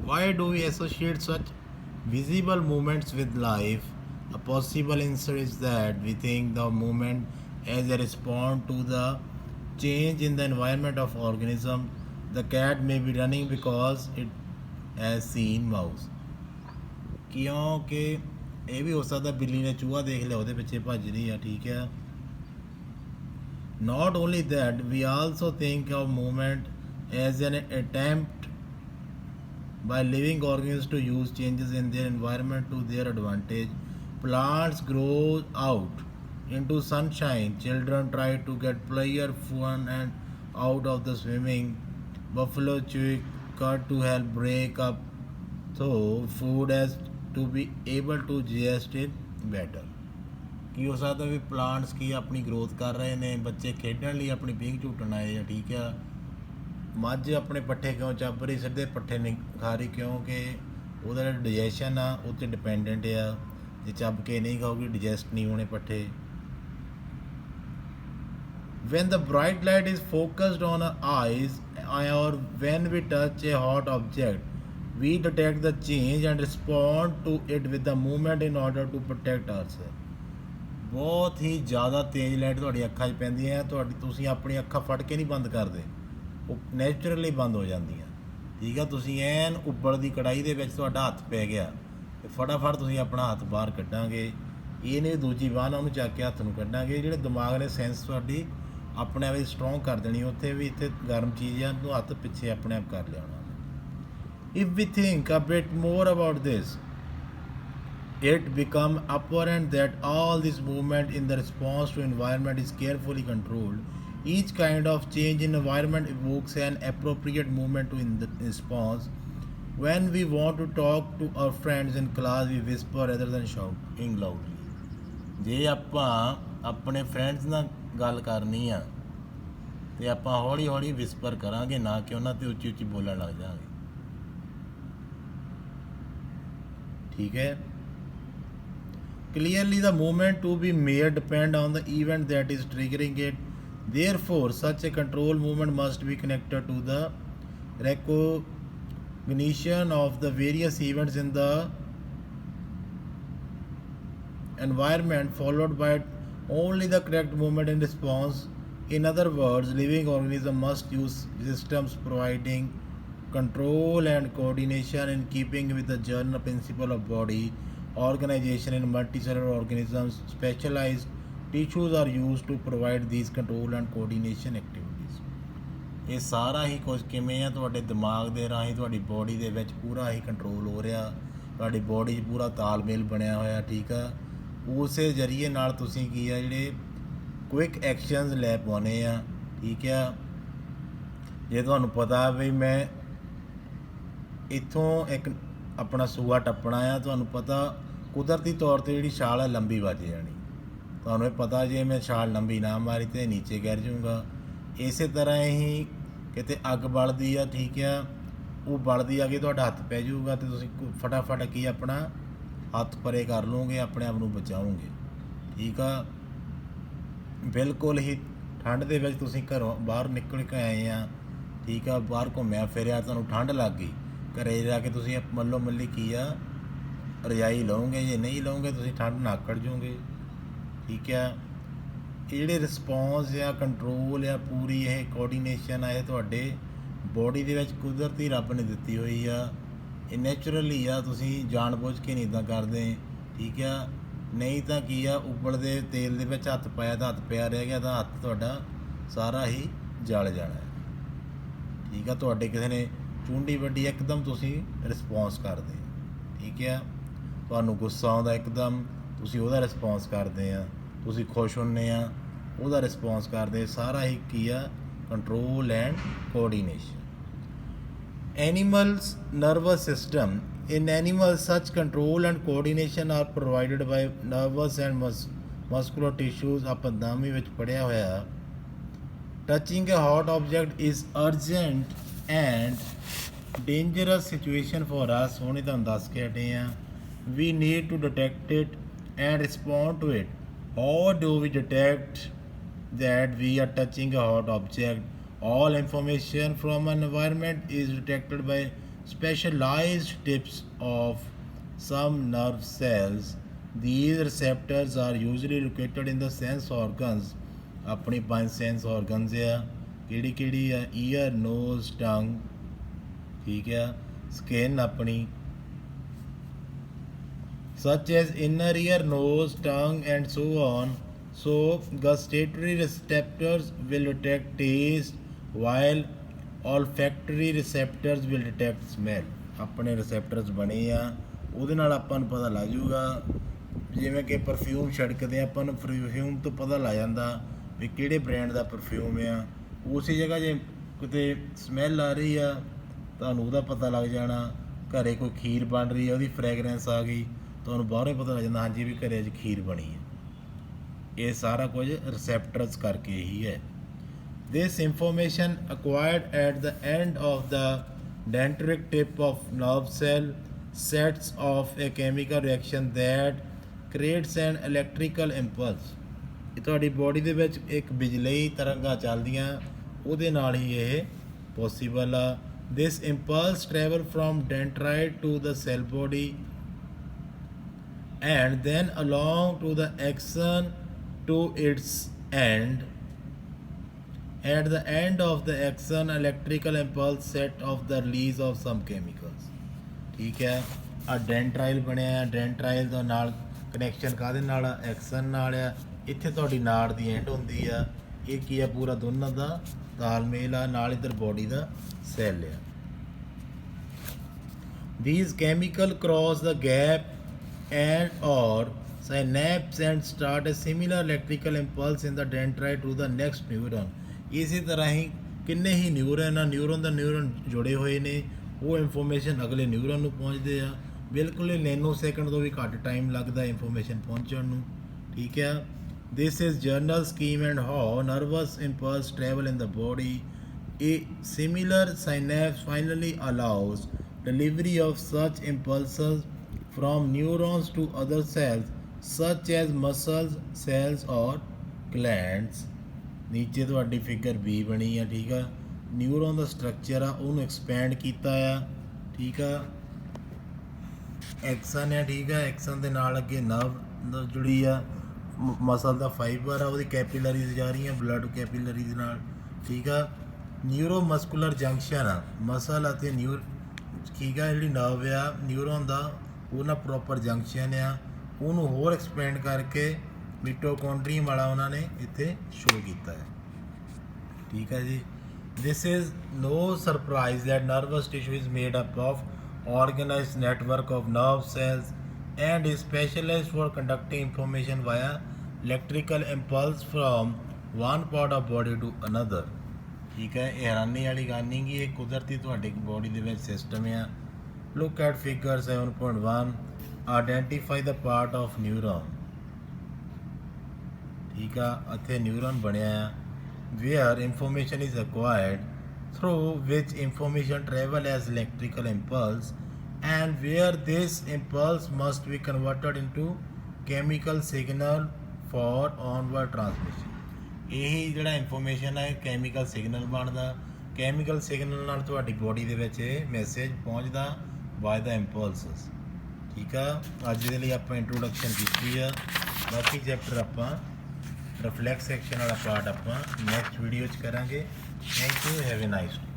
Why do we associate such visible movements with life? A possible answer is that we think the movement as a response to the change in the environment of organism. The cat may be running because it has seen mouse. ਕਿਉਂਕਿ ਇਹ ਵੀ ਹੋ ਸਕਦਾ ਬਿੱਲੀ ਨੇ ਚੂਹਾ ਦੇਖ ਲਿਆ ਉਹਦੇ ਪਿੱਛੇ ਭੱਜ ਰਹੀ ਆ ਠੀਕ ਆ not only that we also think of movement as an attempt by living organisms to use changes in their environment to their advantage. Plants grow out into sunshine, children try to get pleasure fun and out of the swimming, buffalo chew cut to help break up so food as to be able to digest it better. ਕੀ ਹੋ ਸਕਦਾ ਵੀ plants ਕੀ ਆਪਣੀ growth ਕਰ ਰਹੇ ਨੇ ਬੱਚੇ ਖੇਡਣ ਲਈ ਆਪਣੀ ਪੀਂਘ ਝੂਟਣ ਆਏ ਆ ਠੀਕ ਆ ਮੱਝ ਆਪਣੇ ਪੱਠੇ ਕਿਉਂ ਚੱਬ ਰਹੀ ਸਿੱਧੇ ਪੱਠੇ ਨਹੀਂ ਖਾ ਰਹੀ ਕਿਉਂਕਿ ਉਹਦਾ ਜਿਹੜਾ ਡਾਈਜੈਸ਼ਨ ਆ ਉਹ 'ਤੇ ਡਿਪੈਂਡੈਂਟ ਆ ਜੇ ਚੱਬ ਕੇ ਨਹੀਂ ਖਾਊਗੀ ਡਾਈਜੈਸਟ ਨਹੀਂ ਹੋਣੇ ਪੱਠੇ when the bright light is focused on our eyes or when we touch a hot object we detect the change and respond to it with the movement in order to protect ourselves ਬਹੁਤ ਹੀ ਜ਼ਿਆਦਾ ਤੇਜ਼ light ਤੁਹਾਡੀ ਅੱਖਾਂ 'ਚ ਪੈਂਦੀ ਹੈ ਤੁਸੀਂ ਆਪਣੀ ਅੱਖਾਂ ਫੜ ਕੇ ਨਹੀਂ ਬੰਦ ਕਰਦੇ ਉਹ ਨੈਚੁਰਲੀ ਬੰਦ ਹੋ ਜਾਂਦੀਆਂ ਠੀਕ ਆ ਤੁਸੀਂ ਐਨ ਉੱਬਲ ਦੀ ਕੜਾਈ ਦੇ ਵਿੱਚ ਤੁਹਾਡਾ ਹੱਥ ਪੈ ਗਿਆ ਤੇ ਫਟਾਫਟ ਤੁਸੀਂ ਆਪਣਾ ਹੱਥ ਬਾਹਰ ਕੱਢਾਂਗੇ ਇਹ ਨਹੀਂ ਦੂਜੀ ਬਾਂਹ ਨਾਲ ਉਹਨੂੰ ਚੱਕ ਕੇ ਹੱਥ ਨੂੰ ਕੱਢਾਂਗੇ ਜਿਹੜੇ ਦਿਮਾਗ ਨੇ ਸੈਂਸ ਤੁਹਾਡੀ ਆਪਣੇ ਆਪ ਹੀ ਸਟਰੋਂਗ ਕਰ ਦੇਣੀ ਉੱਥੇ ਵੀ ਇੱਥੇ ਗਰਮ ਚੀਜ਼ ਆ ਨੂੰ ਹੱਥ ਪਿੱਛੇ ਆਪਣੇ ਆਪ ਕਰ ਲਿਆਉਣਾ if we think a bit more about this it becomes apparent that all this movement in the response to environment is carefully controlled. Each kind of change in environment evokes an appropriate movement to in the response. When we want to talk to our friends in class, we whisper rather than shouting loudly. ਜੇ ਆਪਾਂ ਆਪਣੇ friends ਨਾਲ ਗੱਲ ਕਰਨੀ ਆ ਤੇ ਆਪਾਂ ਹੌਲੀ ਹੌਲੀ ਵਿਸਪਰ ਕਰਾਂਗੇ ਨਾ ਕਿ ਉਹਨਾਂ ਤੇ ਉੱਚੀ ਉੱਚੀ ਬੋਲਣ ਲੱਗ ਜਾਵਾਂਗੇ ਠੀਕ ਹੈ Clearly, the movement to be made depend on the event that is triggering it. Therefore, such a control movement must be connected to the recognition of the various events in the environment, followed by only the correct movement in response. In other words, living organisms must use systems providing control and coordination in keeping with the general principle of body organization in multicellular organisms. Specialized tissues are used to provide these control and coordination activities. ਇਹ ਸਾਰਾ ਹੀ ਕੁਝ ਕਿਵੇਂ ਆ ਤੁਹਾਡੇ ਦਿਮਾਗ ਦੇ ਰਾਹੀਂ ਤੁਹਾਡੀ ਬੋਡੀ ਦੇ ਵਿੱਚ ਪੂਰਾ ਹੀ ਕੰਟਰੋਲ ਹੋ ਰਿਹਾ ਤੁਹਾਡੀ ਬੋਡੀ 'ਚ ਪੂਰਾ ਤਾਲਮੇਲ ਬਣਿਆ ਹੋਇਆ ਠੀਕ ਆ ਉਸੇ ਜ਼ਰੀਏ ਨਾਲ ਤੁਸੀਂ ਕੀ ਆ ਜਿਹੜੇ ਕੁਇਕ ਐਕਸ਼ਨਸ ਲੈ ਪਾਉਣੇ ਆ ਠੀਕ ਆ ਜੇ ਤੁਹਾਨੂੰ ਪਤਾ ਵੀ ਮੈਂ ਇੱਥੋਂ ਇੱਕ ਆਪਣਾ ਸੂਆ ਟੱਪਣਾ ਆ ਤੁਹਾਨੂੰ ਪਤਾ ਕੁਦਰਤੀ ਤੌਰ 'ਤੇ ਜਿਹੜੀ ਛਾਲ ਹੈ ਲੰਬੀ ਵੱਜ ਜਾਣੀ ਤੁਹਾਨੂੰ ਇਹ ਪਤਾ ਜੇ ਮੈਂ ਛਾਲ ਲੰਬੀ ਨਾ ਮਾਰੀ ਤਾਂ ਨੀਚੇ ਗਿਰ ਜਾਊਂਗਾ ਇਸੇ ਤਰ੍ਹਾਂ ਹੀ ਕਿਤੇ ਅੱਗ ਬਲਦੀ ਆ ਠੀਕ ਆ ਉਹ ਬਲਦੀ ਆ ਕੇ ਤੁਹਾਡਾ ਹੱਥ ਪੈ ਜਾਊਗਾ ਅਤੇ ਤੁਸੀਂ ਫਟਾਫਟ ਕੀ ਆਪਣਾ ਹੱਥ ਪਰੇ ਕਰ ਲਓਗੇ ਆਪਣੇ ਆਪ ਨੂੰ ਬਚਾਓਗੇ ਠੀਕ ਆ ਬਿਲਕੁਲ ਹੀ ਠੰਡ ਦੇ ਵਿੱਚ ਤੁਸੀਂ ਘਰੋਂ ਬਾਹਰ ਨਿਕਲ ਕੇ ਆਏ ਆ ਠੀਕ ਆ ਬਾਹਰ ਘੁੰਮਿਆ ਫਿਰਿਆ ਤੁਹਾਨੂੰ ਠੰਡ ਲੱਗ ਗਈ ਘਰੇ ਜਾ ਕੇ ਤੁਸੀਂ ਮੱਲੋ ਮੱਲੀ ਕੀ ਆ ਰਜਾਈ ਲਓਗੇ ਜੇ ਨਹੀਂ ਲਓਗੇ ਤੁਸੀਂ ਠੰਡ ਨਾਲ ਆਕੜ ਜਾਓਗੇ ਠੀਕ ਆ ਇਹ ਜਿਹੜੇ ਰਿਸਪੌਂਸ ਆ ਕੰਟਰੋਲ ਆ ਪੂਰੀ ਇਹ ਕੋਆਰਡੀਨੇਸ਼ਨ ਆ ਇਹ ਤੁਹਾਡੇ ਬੋਡੀ ਦੇ ਵਿੱਚ ਕੁਦਰਤੀ ਰੱਬ ਨੇ ਦਿੱਤੀ ਹੋਈ ਆ ਇਹ ਨੈਚੁਰਲੀ ਆ ਤੁਸੀਂ ਜਾਣ ਬੁੱਝ ਕੇ ਨਹੀਂ ਇੱਦਾਂ ਕਰਦੇ ਠੀਕ ਆ ਨਹੀਂ ਤਾਂ ਕੀ ਆ ਉਬਲਦੇ ਤੇਲ ਦੇ ਵਿੱਚ ਹੱਥ ਪਾਇਆ ਤਾਂ ਹੱਥ ਪਿਆ ਰਹਿ ਗਿਆ ਤਾਂ ਹੱਥ ਤੁਹਾਡਾ ਸਾਰਾ ਹੀ ਜਲ ਜਾਣਾ ਠੀਕ ਆ ਤੁਹਾਡੇ ਕਿਸੇ ਨੇ ਚੁੰਡੀ ਵੱਡੀ ਇੱਕਦਮ ਤੁਸੀਂ ਰਿਸਪੌਂਸ ਕਰਦੇ ਠੀਕ ਆ ਤੁਹਾਨੂੰ ਗੁੱਸਾ ਆਉਂਦਾ ਇੱਕਦਮ ਤੁਸੀਂ ਉਹਦਾ ਰਿਸਪੌਂਸ ਕਰਦੇ ਆ ਤੁਸੀਂ ਖੁਸ਼ ਹੁੰਦੇ ਆ ਉਹਦਾ ਰਿਸਪੌਂਸ ਕਰਦੇ ਸਾਰਾ ਹੀ ਕੀ ਆ control and coordination Animals' nervous system. In animals, such control and coordination are provided by nervous and muscular tissues. ਆਪਾਂ ਦਾਮੀ ਵਿੱਚ ਪੜਿਆ ਹੋਇਆ touching a hot object is urgent and dangerous situation for us. ਹੁਣੇ ਤੁਹਾਨੂੰ ਦੱਸ ਕੇ ਹਟੇ ਆ we need to detect it and respond to it. How do we detect that we are touching a hot object? All information from an environment is detected by specialized tips of some nerve cells. These receptors are usually located in the sense organs. अपनी 5 sense organs आ किहड़ी आ ear nose tongue, ठीक है, skin अपनी, such as inner ear, nose, tongue, and so on. So, gustatory receptors will detect taste, while olfactory receptors will detect smell. ਆਪਣੇ receptors ਬਣੇ ਆ, ਉਹਦੇ ਨਾਲ ਆਪਾਂ ਨੂੰ ਪਤਾ ਲੱਗ ਜੂਗਾ। ਜਿਵੇਂ ਕਿ ਪਰਫਿਊਮ ਛਿੜਕਦੇ ਆਪਾਂ ਨੂੰ ਪਰਫਿਊਮ ਤੋਂ ਪਤਾ ਲੱਗ ਜਾਂਦਾ ਵੀ ਕਿਹੜੇ ਬ੍ਰਾਂਡ ਦਾ ਪਰਫਿਊਮ ਆ। ਉਸੇ ਜਗ੍ਹਾ ਜੇ ਕਿਤੇ ਸਮੈਲ ਆ ਰਹੀ ਆ ਤੁਹਾਨੂੰ ਉਹਦਾ ਪਤਾ ਲੱਗ ਜਾਣਾ। ਘਰੇ ਕੋਈ ਖੀਰ ਬਣ ਰਹੀ ਆ ਉਹਦੀ ਫ੍ਰੈਗਰੈਂਸ ਆ ਗਈ, ਤੁਹਾਨੂੰ ਬਾਹਰੋਂ ਹੀ ਪਤਾ ਲੱਗ ਜਾਂਦਾ ਹਾਂਜੀ ਵੀ ਘਰੇ ਅੱਜ ਖੀਰ ਬਣੀ ਹੈ। ਇਹ ਸਾਰਾ ਕੁਝ ਰਿਸੈਪਟਰਸ ਕਰਕੇ ਹੀ ਹੈ। This information acquired at the end of the dendritic tip of nerve cell sets off a chemical reaction that creates an electrical impulse. ਇਹ ਤੁਹਾਡੀ ਬੋਡੀ ਦੇ ਵਿੱਚ ਇੱਕ ਬਿਜਲਈ ਤਰੰਗਾਂ ਚੱਲਦੀਆਂ, ਉਹਦੇ ਨਾਲ ਹੀ ਇਹ ਪੋਸੀਬਲ ਆ। This impulse travel from dendrite to the cell body and then along to the axon to its end. At the end of the axon, electrical impulse set off the release of some chemicals. ठीक है, आ डेंट्राइल ਬਣਿਆ, डेंट्राइल ਦਾ ਨਾਲ connection ਕਾਹਦੇ ਨਾਲ ਆ, XEN ਨਾਲ ਆ। ਇੱਥੇ ਤੁਹਾਡੀ ਨਾੜ ਦੀ ਐਂਡ ਹੁੰਦੀ ਆ। ਇਹ ਕੀ ਆ, ਪੂਰਾ ਦੋਨਾਂ ਦਾ ਤਾਲਮੇਲ ਆ, ਨਾਲ ਇੱਧਰ ਬੋਡੀ ਦਾ ਸੈੱਲ ਆ। These chemical cross the gap and or synapse and start a similar electrical impulse in the dendrite to the next neuron. ਇਸੇ ਤਰ੍ਹਾਂ ਹੀ ਕਿੰਨੇ ਹੀ ਨਿਊਰਨ ਦਾ ਨਿਊਰਨ ਜੁੜੇ ਹੋਏ ਨੇ, ਉਹ ਇਨਫੋਰਮੇਸ਼ਨ ਅਗਲੇ ਨਿਊਰਨ ਨੂੰ ਪਹੁੰਚਦੇ ਆ। ਬਿਲਕੁਲ ਹੀ ਨੈਨੋ ਸੈਕਿੰਡ ਤੋਂ ਵੀ ਘੱਟ ਟਾਈਮ ਲੱਗਦਾ ਇਨਫੋਰਮੇਸ਼ਨ ਪਹੁੰਚਣ ਨੂੰ, ਠੀਕ ਹੈ। This is general scheme and how nervous impulse travel in the body. A similar synapse finally allows delivery of such impulses from neurons to other cells such as muscles cells or glands. ਨੀਚੇ ਤੁਹਾਡੀ figure B ਬਣੀ ਆ, ਠੀਕ ਆ। Neuron ਦਾ structure ਆ ਉਹਨੂੰ expand ਕੀਤਾ ਆ, ਠੀਕ ਆ। ਐਕਸਨ ਆ, ਠੀਕ ਆ, ਐਕਸਨ ਦੇ ਨਾਲ ਅੱਗੇ ਨਰਵ ਜੁੜੀ ਆ, ਮਸਲ ਦਾ ਫਾਈਬਰ ਆ, ਉਹਦੀ ਕੈਪੀਲਰੀਜ਼ ਜਾ ਰਹੀਆਂ ਬਲੱਡ ਕੈਪੀਲਰੀਜ਼ ਨਾਲ, ਠੀਕ ਆ। ਨਿਊਰੋ ਮਸਕੂਲਰ ਜੰਕਸ਼ਨ ਆ, ਮਸਲ ਅਤੇ ਠੀਕ ਆ, ਜਿਹੜੀ ਨਰਵ ਆ ਨਿਊਰੋਨ ਦਾ ਉਹ ਨਾਲ ਪ੍ਰੋਪਰ ਜੰਕਸ਼ਨ ਆ, ਉਹਨੂੰ ਹੋਰ ਐਕਸਪੈਂਡ ਕਰਕੇ ਮਿਟੋਕੌਂਡਰੀਅਮ ਵਾਲਾ ਉਹਨਾਂ ਨੇ ਇੱਥੇ ਸ਼ੋ ਕੀਤਾ ਹੈ, ਠੀਕ ਹੈ ਜੀ। This is no surprise that nervous tissue is made up of organized network of nerve cells and is specialized for conducting information via electrical impulse from one part of body to another. ਠੀਕ ਹੈ, ਇਹ ਹੈਰਾਨੀ ਵਾਲੀ ਗੱਲ ਨਹੀਂ ਗੀ, ਇਹ ਕੁਦਰਤੀ ਤੁਹਾਡੇ ਬੋਡੀ ਦੇ ਵਿੱਚ ਸਿਸਟਮ ਆ। Look at figure 7.1 identify the part of neuron, ਠੀਕ ਆ। ਇੱਥੇ ਨਿਊਰੋਨ ਬਣਿਆ ਆ where information is acquired through which information travel as electrical impulse and where this impulse must be converted into chemical signal for onward transmission. ਇਹੀ ਜਿਹੜਾ information ਹੈ chemical signal ਬਣਦਾ, chemical signal ਨਾਲ ਤੁਹਾਡੀ ਬੋਡੀ ਦੇ ਵਿੱਚ ਇਹ ਮੈਸੇਜ ਪਹੁੰਚਦਾ ਬਾਏ ਦਾ ਇੰਪਲਸਸ, ਠੀਕ ਆ। ਅੱਜ ਦੇ ਲਈ ਆਪਾਂ ਇੰਟਰੋਡਕਸ਼ਨ ਕੀਤੀ ਆ, ਬਾਕੀ ਚੈਪਟਰ ਆਪਾਂ ਰਿਫਲੈਕਸ ਸੈਕਸ਼ਨ ਵਾਲਾ ਪਾਰਟ ਆਪਾਂ ਨੈਕਸਟ ਵੀਡੀਓ 'ਚ ਕਰਾਂਗੇ। Thank you. Have a nice day.